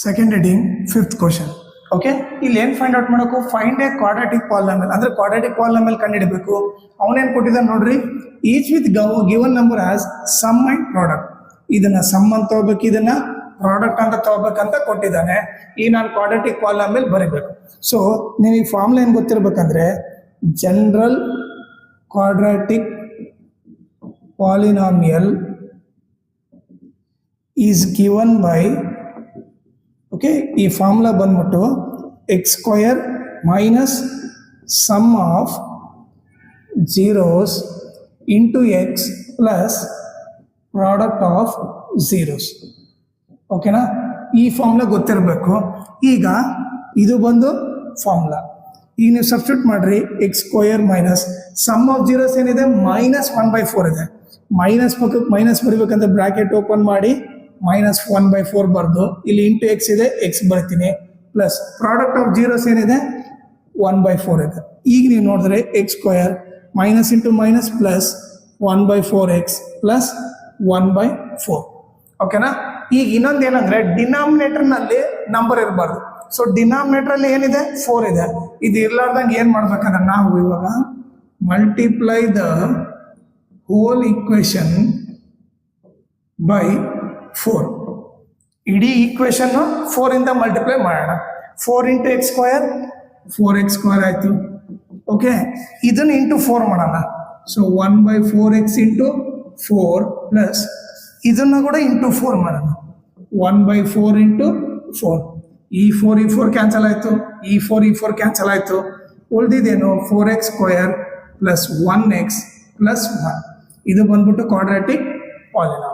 Second heading fifth question. Okay, ಇಲ್ಲಿ ಏನು find out ಮಾಡಬೇಕು? Find a quadratic polynomial. ಅಂದ್ರೆ ಕ್ವಾಡ್ರಾಟಿಕ್ ಪಾಲಿನಾಮಿಯಲ್ ಕಂಡುಹಿಡಬೇಕು. ಅವನೇನು ಕೊಟ್ಟಿದ್ದಾನೆ ನೋಡ್ರಿ, each with given number as sum and product. ಇದನ್ನ ಸಮ್ ಅಂತ ತಗೋಬೇಕು, ಇದನ್ನ ಪ್ರಾಡಕ್ಟ್ ಅಂತ ತಗೋಬೇಕಂತ ಕೊಟ್ಟಿದ್ದಾನೆ. ಈ ನಾನು ಕ್ವಾಡ್ರಾಟಿಕ್ ಪಾಲಿನಾಮಿಯಲ್ ಬರೀಬೇಕು. ಸೊ ನಿಮಗೆ ಫಾರ್ಮುಲಾ ಏನು ಗೊತ್ತಿರ್ಬೇಕಂದ್ರೆ, general quadratic polynomial is given by, okay, ಈ ಫಾರ್ಮುಲಾ ಬಂದ್ಬಿಟ್ಟು x square minus sum of zeros into x plus product of zeros. ಓಕೆನಾ? ಈ ಫಾರ್ಮುಲಾ ಗೊತ್ತಿರಬೇಕು. ಈಗ ಇದು ಬಂದು ಫಾರ್ಮುಲಾ. ಈಗ ನೀವು ಸಬ್ಸ್ಟಿಟ್ಯೂಟ್ ಮಾಡ್ರಿ, x square minus sum of zeros ಏನಿದೆ -1/4 ಇದೆ. ಮೈನಸ್ ಪಕ್ಕಕ್ಕೆ ಮೈನಸ್ ಬರೀಬೇಕಂತ ಬ್ರಾಕೆಟ್ ಓಪನ್ ಮಾಡಿ -1/4 ಬರ್ದು, ಇಲ್ಲಿ ಇಂಟು ಎಕ್ಸ್ ಇದೆ, ಎಕ್ಸ್ ಬರ್ತೀನಿ, ಪ್ಲಸ್ ಪ್ರಾಡಕ್ಟ್ ಆಫ್ ಜೀರೋಸ್ ಏನಿದೆ 1/4 ಇದೆ. ಈಗ ನೀವು ನೋಡಿದ್ರೆ X square minus into minus plus 1/4x plus 1/4. ಓಕೆನಾ? ಈಗ ಇನ್ನೊಂದು ಏನಂದ್ರೆ ಡಿನಾಮಿನೇಟರ್ನಲ್ಲಿ ನಂಬರ್ ಇರಬಾರ್ದು. ಸೊ ಡಿನಾಮಿನೇಟರ್ ಅಲ್ಲಿ ಏನಿದೆ 4 ಇದೆ. ಇದು ಇರ್ಲಾರ್ದಂಗೆ ಏನ್ ಮಾಡ್ಬೇಕಂದ್ರೆ ನಾವು ಇವಾಗ multiply the whole equation by 4. ಇಡೀ ಈಕ್ವೇಶನ್ 4 ಇಂದ ಮಲ್ಟಿಪ್ಲೈ ಮಾಡೋಣ. 4 into X square 4x square ಆಯ್ತು. ಓಕೆ, ಇದನ್ನ ಇಂಟು 4 ಮಾಡೋಣ. ಸೊ 1/4x ಇಂಟು 4 ಪ್ಲಸ್ ಇದನ್ನ ಕೂಡ ಇಂಟು 4 ಮಾಡೋಣ. 1/4 ಇಂಟು 4. ಈ 4 ಕ್ಯಾನ್ಸಲ್ ಆಯ್ತು, ಈ 4 ಕ್ಯಾನ್ಸಲ್ ಆಯ್ತು. ಉಳಿದಿದ್ದೇನು? 4x square plus 1x plus 1. ಇದು ಬಂದ್ಬಿಟ್ಟು ಕ್ವಾಡ್ರಾಟಿಕ್ ಪಾಲಿನಾಮಿಯಲ್.